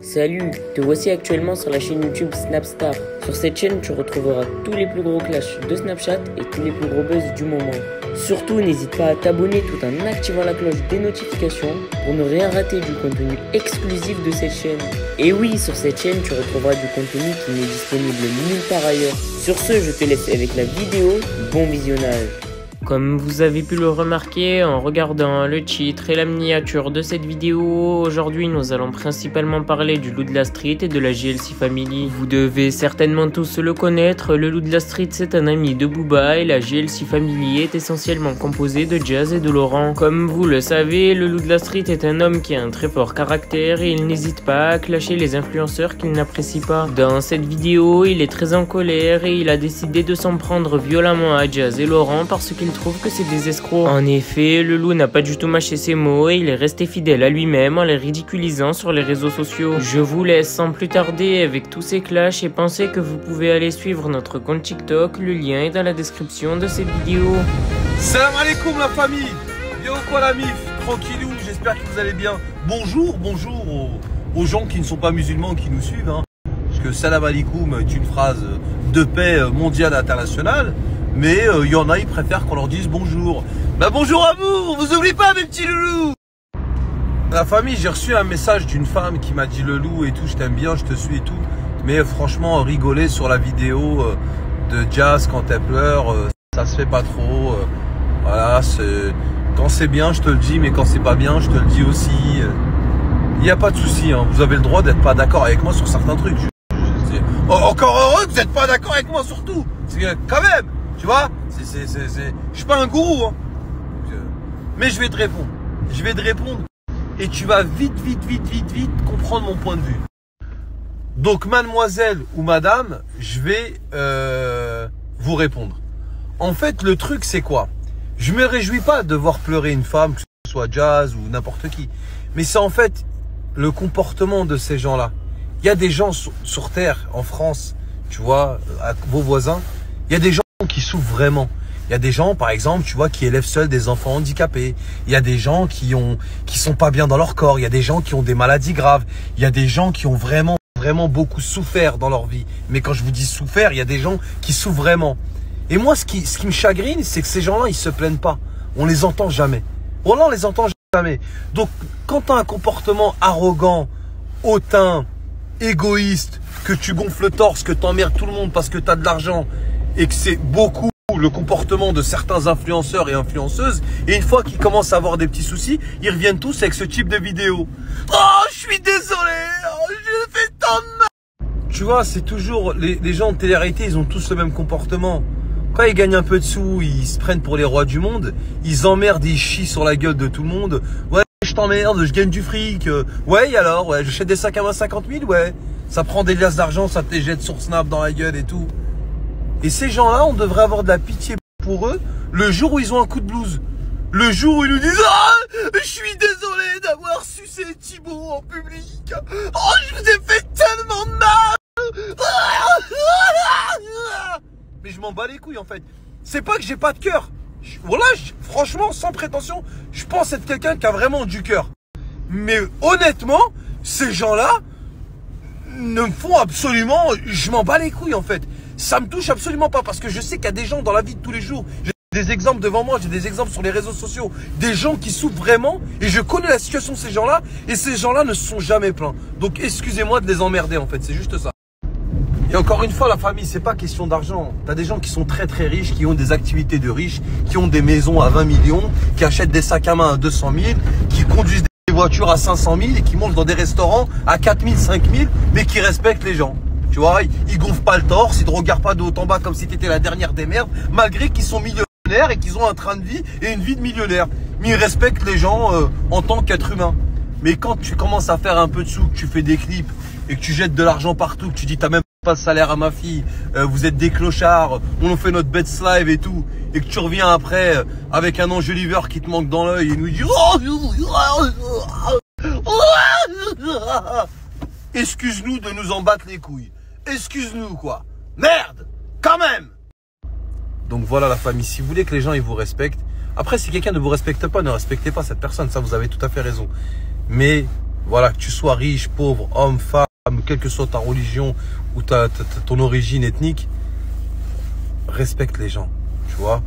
Salut, te voici actuellement sur la chaîne YouTube Snapstar. Sur cette chaîne, tu retrouveras tous les plus gros clashs de Snapchat et tous les plus gros buzz du moment. Surtout, n'hésite pas à t'abonner tout en activant la cloche des notifications pour ne rien rater du contenu exclusif de cette chaîne. Et oui, sur cette chaîne, tu retrouveras du contenu qui n'est disponible nulle part ailleurs. Sur ce, je te laisse avec la vidéo. Bon visionnage. Comme vous avez pu le remarquer en regardant le titre et la miniature de cette vidéo, aujourd'hui nous allons principalement parler du loup de la street et de la JLC Family. Vous devez certainement tous le connaître, le loup de la street c'est un ami de Booba et la JLC Family est essentiellement composée de Jazz et de Laurent. Comme vous le savez, le loup de la street est un homme qui a un très fort caractère et il n'hésite pas à clasher les influenceurs qu'il n'apprécie pas. Dans cette vidéo, il est très en colère et il a décidé de s'en prendre violemment à Jazz et Laurent parce qu'il trouve que c'est des escrocs. En effet, le loup n'a pas du tout mâché ses mots et il est resté fidèle à lui-même en les ridiculisant sur les réseaux sociaux. Je vous laisse sans plus tarder avec tous ces clashs et pensez que vous pouvez aller suivre notre compte TikTok, le lien est dans la description de cette vidéo. Salam alaikum la famille, bien ou quoi la mif, tranquillou, j'espère que vous allez bien. Bonjour aux gens qui ne sont pas musulmans qui nous suivent, hein. Parce que salam alaikum est une phrase de paix mondiale internationale. Mais il y en a, ils préfèrent qu'on leur dise bonjour. Bah bonjour à vous, on vous oublie pas mes petits loulous. La famille, j'ai reçu un message d'une femme qui m'a dit le loup et tout, je t'aime bien, je te suis et tout. Mais franchement, rigoler sur la vidéo de Jazz quand elle pleure, ça se fait pas trop. Voilà, quand c'est bien, je te le dis, mais quand c'est pas bien, je te le dis aussi. Il n'y a pas de souci, hein. Vous avez le droit d'être pas d'accord avec moi sur certains trucs. Encore heureux que vous n'êtes pas d'accord avec moi sur tout. C'est quand même. Tu vois, je suis pas un gourou, hein. Mais je vais te répondre. Je vais te répondre et tu vas vite comprendre mon point de vue. Donc, mademoiselle ou madame, je vais vous répondre. En fait, le truc, c'est quoi? Je me réjouis pas de voir pleurer une femme, que ce soit Jazz ou n'importe qui. Mais c'est en fait le comportement de ces gens-là. Il y a des gens sur Terre, en France, tu vois, à vos voisins, il y a des gens qui souffrent vraiment. Il y a des gens, par exemple, tu vois, qui élèvent seuls des enfants handicapés. Il y a des gens qui sont pas bien dans leur corps. Il y a des gens qui ont des maladies graves. Il y a des gens qui ont vraiment beaucoup souffert dans leur vie. Mais quand je vous dis souffert, il y a des gens qui souffrent vraiment. Et moi, ce qui me chagrine, c'est que ces gens-là, ils se plaignent pas. On les entend jamais. Voilà, on les entend jamais. Donc, quand tu as un comportement arrogant, hautain, égoïste, que tu gonfles le torse, que tu emmerdes tout le monde parce que tu as de l'argent, et que c'est beaucoup le comportement de certains influenceurs et influenceuses, et une fois qu'ils commencent à avoir des petits soucis, ils reviennent tous avec ce type de vidéo. Oh, je suis désolé, oh, je fais tant de mal. Tu vois, c'est toujours, les gens de télé-réalité, ils ont tous le même comportement. Quand ils gagnent un peu de sous, ils se prennent pour les rois du monde, ils emmerdent, ils chient sur la gueule de tout le monde. Ouais, je t'emmerde, je gagne du fric. Ouais, et alors, ouais, j'achète des sacs à main 50 000, ouais. Ça prend des liasses d'argent, ça te les jette sur Snap dans la gueule et tout. Et ces gens-là, on devrait avoir de la pitié pour eux le jour où ils ont un coup de blues. Le jour où ils nous disent « Ah, je suis désolé d'avoir sucé Thibaut en public. Oh, je vous ai fait tellement de mal. » Mais je m'en bats les couilles en fait. C'est pas que j'ai pas de cœur. Voilà, franchement, sans prétention, je pense être quelqu'un qui a vraiment du cœur. Mais honnêtement, ces gens-là ne me font absolument... Je m'en bats les couilles en fait. Ça me touche absolument pas parce que je sais qu'il y a des gens dans la vie de tous les jours. J'ai des exemples devant moi, j'ai des exemples sur les réseaux sociaux. Des gens qui souffrent vraiment et je connais la situation de ces gens-là et ces gens-là ne se sont jamais plaints. Donc excusez-moi de les emmerder en fait, c'est juste ça. Et encore une fois la famille, c'est pas question d'argent. T'as des gens qui sont très riches, qui ont des activités de riches, qui ont des maisons à 20 millions, qui achètent des sacs à main à 200 000, qui conduisent des voitures à 500 000 et qui mangent dans des restaurants à 4 000, 5 000, mais qui respectent les gens. Tu vois, ils gonflent pas le torse, ils te regardent pas de haut en bas comme si t'étais la dernière des merdes, malgré qu'ils sont millionnaires et qu'ils ont un train de vie et une vie de millionnaire. Mais ils respectent les gens en tant qu'être humain. Mais quand tu commences à faire un peu de sous, que tu fais des clips et que tu jettes de l'argent partout, que tu dis t'as même pas de salaire à ma fille, vous êtes des clochards, on a fait notre best live et tout, et que tu reviens après avec un enjoliveur qui te manque dans l'œil et nous dit excuse-nous de nous en battre les couilles. Excuse-nous quoi. Merde. Quand même. Donc voilà la famille. Si vous voulez que les gens ils vous respectent. Après si quelqu'un ne vous respecte pas, ne respectez pas cette personne. Ça vous avez tout à fait raison. Mais Voilà, que tu sois riche, pauvre, homme, femme, quelle que soit ta religion ou ton origine ethnique, respecte les gens, tu vois.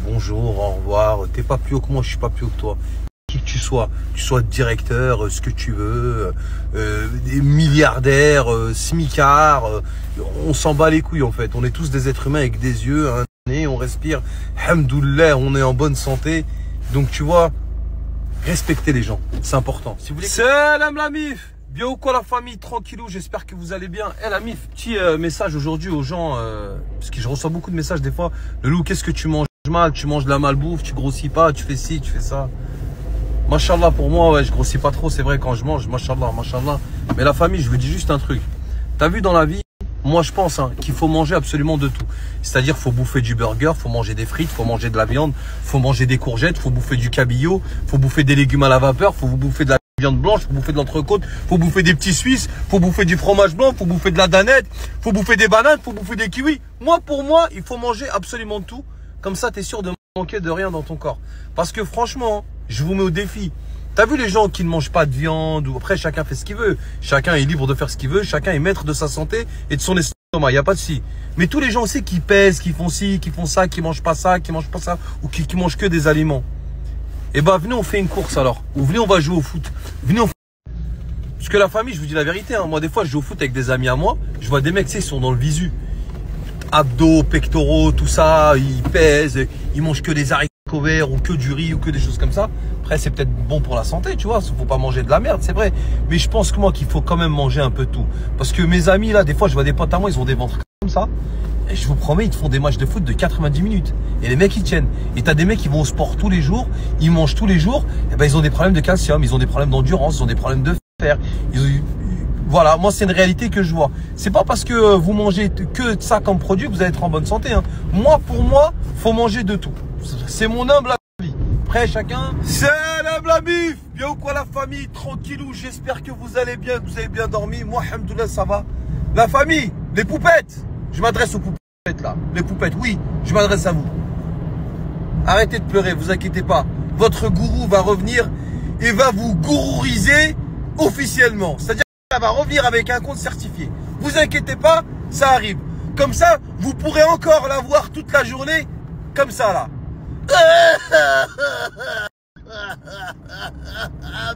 Bonjour, au revoir, t'es pas plus haut que moi, je suis pas plus haut que toi. Qui que tu sois directeur, ce que tu veux, des milliardaires, smicards, on s'en bat les couilles en fait. On est tous des êtres humains avec des yeux, un nez, on respire, hamdoullah, on est en bonne santé. Donc tu vois, respectez les gens, c'est important. Si vous voulez... Salam la mif, bien ou quoi la famille, tranquillou, j'espère que vous allez bien. La mif, petit message aujourd'hui aux gens, parce que je reçois beaucoup de messages des fois. Le loup, qu'est-ce que tu manges mal? Tu manges de la malbouffe, tu grossis pas, tu fais ci, tu fais ça. Machallah, pour moi, ouais, je grossis pas trop, c'est vrai, quand je mange, machallah, machallah. Mais la famille, je vous dis juste un truc. T'as vu dans la vie, moi je pense qu'il faut manger absolument de tout. C'est-à-dire, faut bouffer du burger, faut manger des frites, faut manger de la viande, faut manger des courgettes, faut bouffer du cabillaud, faut bouffer des légumes à la vapeur, faut bouffer de la viande blanche, faut bouffer de l'entrecôte, faut bouffer des petits suisses, faut bouffer du fromage blanc, faut bouffer de la danette, faut bouffer des bananes, faut bouffer des kiwis. Moi, pour moi, il faut manger absolument tout. Comme ça, t'es sûr de manquer de rien dans ton corps. Parce que franchement, je vous mets au défi. T'as vu les gens qui ne mangent pas de viande ou après chacun fait ce qu'il veut. Chacun est libre de faire ce qu'il veut. Chacun est maître de sa santé et de son estomac. Il n'y a pas de si. Mais tous les gens aussi qui pèsent, qui font ci, qui font ça, qui mangent pas ça, qui mangent pas ça ou qui mangent que des aliments. Eh ben venez on fait une course alors. Ou venez on va jouer au foot. Venez on... Parce que la famille, je vous dis la vérité. Moi des fois je joue au foot avec des amis à moi. Je vois des mecs, ils sont dans le visu. Abdos, pectoraux, tout ça. Ils pèsent. Ils mangent que des haricots verts ou que du riz ou que des choses comme ça. Après c'est peut-être bon pour la santé, tu vois, faut pas manger de la merde, c'est vrai, mais je pense que moi qu'il faut quand même manger un peu tout, parce que mes amis là, des fois je vois des potes à moi, ils ont des ventres comme ça, et je vous promets, ils te font des matchs de foot de 90 minutes, et les mecs ils tiennent, et t'as des mecs qui vont au sport tous les jours, ils mangent tous les jours, et ben ils ont des problèmes de calcium, ils ont des problèmes d'endurance, ils ont des problèmes de fer, voilà, moi c'est une réalité que je vois. C'est pas parce que vous mangez que ça comme produit que vous allez être en bonne santé, hein. Moi, pour moi, faut manger de tout. C'est mon humble avis. Après, chacun... Salam la mif, bien ou quoi la famille, tranquillou, j'espère que vous allez bien, que vous avez bien dormi. Moi, alhamdoulilah, ça va. La famille, les poupettes, je m'adresse aux poupettes là. Les poupettes, oui, je m'adresse à vous. Arrêtez de pleurer, vous inquiétez pas. Votre gourou va revenir et va vous gourouriser officiellement. C'est-à-dire qu'elle va revenir avec un compte certifié. Vous inquiétez pas, ça arrive. Comme ça, vous pourrez encore la voir toute la journée, comme ça là.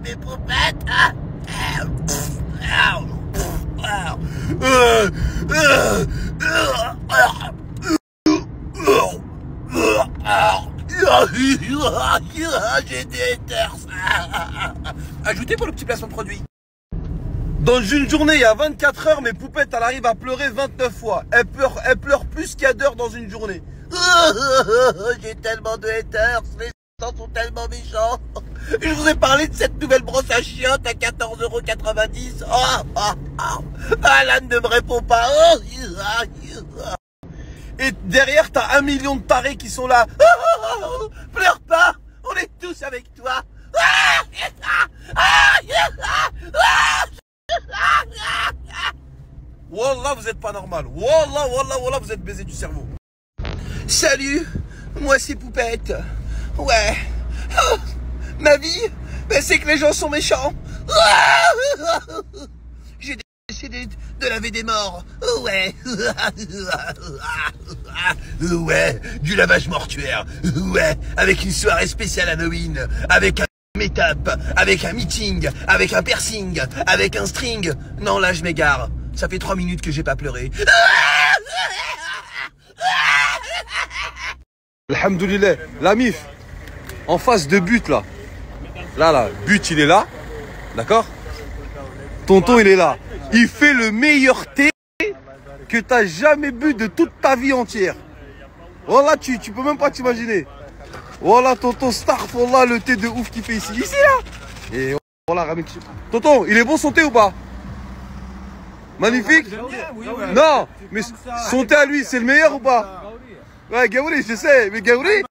Mes poupettes. J'ai des haters. Ajoutez pour le petit placement de produit. Dans une journée, il y a 24 heures, mes poupettes, elle arrive à pleurer 29 fois. Elle pleure plus qu'il y a d'heures dans une journée. J'ai tellement de haters, les gens sont tellement méchants. Je vous ai parlé de cette nouvelle brosse à chiottes à 14,90 €. Alan ne me répond pas. Et derrière, t'as 1 million de tarés qui sont là. Pleure pas, on est tous avec toi. Wallah, vous êtes pas normal. Wallah, wallah, wallah, vous êtes baisé du cerveau. Salut, moi c'est Poupette. Ouais. Oh, ma vie, ben, c'est que les gens sont méchants. J'ai décidé de laver des morts. Ouais. Ouais, du lavage mortuaire. Ouais, avec une soirée spéciale Halloween. Avec un make-up, avec un meeting, avec un piercing, avec un string. Non, là je m'égare. Ça fait 3 minutes que j'ai pas pleuré. Alhamdoulilah, la mif, en face de but là. Là, but il est là. D'accord? Tonton il est là. Il fait le meilleur thé que t'as jamais bu de toute ta vie entière. Voilà, tu peux même pas t'imaginer. Voilà tonton Starfallah, le thé de ouf qu'il fait ici. Ici là. Et voilà, ramène. Tonton, il est bon son thé ou pas? Magnifique. Non, mais son thé à lui, c'est le meilleur ou pas? Ouais, Gaouri, je sais, mais Gaouri,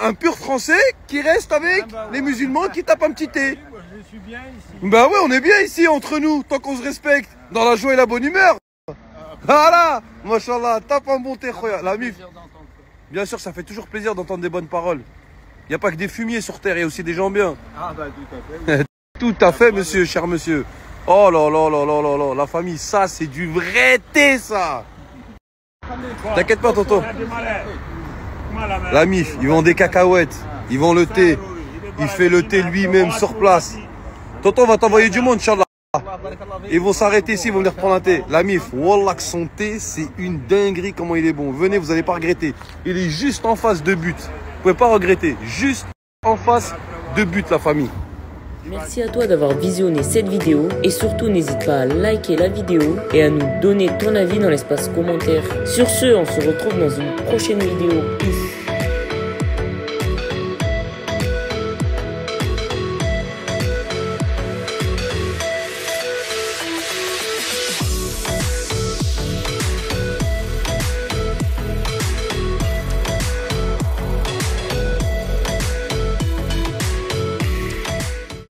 un pur français qui reste avec les musulmans qui tapent un petit thé. Je suis bien ici. Bah ouais, on est bien ici entre nous, tant qu'on se respecte, dans la joie et la bonne humeur. Voilà, machallah, tape un bon thé, khoya. La mif. Bien sûr, ça fait toujours plaisir d'entendre des bonnes paroles. Il n'y a pas que des fumiers sur terre, il y a aussi des gens bien. Ah bah tout à fait. Tout à fait, monsieur, cher monsieur. Oh là là là là là là, la famille, ça c'est du vrai thé, ça. T'inquiète pas, tonton. La MIF, ils vendent des cacahuètes, ils vendent le thé. Il fait le thé lui-même sur place. Tonton va t'envoyer du monde, Inch'Allah. Ils vont s'arrêter ici, ils vont venir prendre un thé. La MIF, wallah que son thé, c'est une dinguerie comment il est bon. Venez, vous n'allez pas regretter. Il est juste en face de but. Vous pouvez pas regretter. Juste en face de but, la famille. Merci à toi d'avoir visionné cette vidéo et surtout n'hésite pas à liker la vidéo et à nous donner ton avis dans l'espace commentaire. Sur ce, on se retrouve dans une prochaine vidéo. Peace.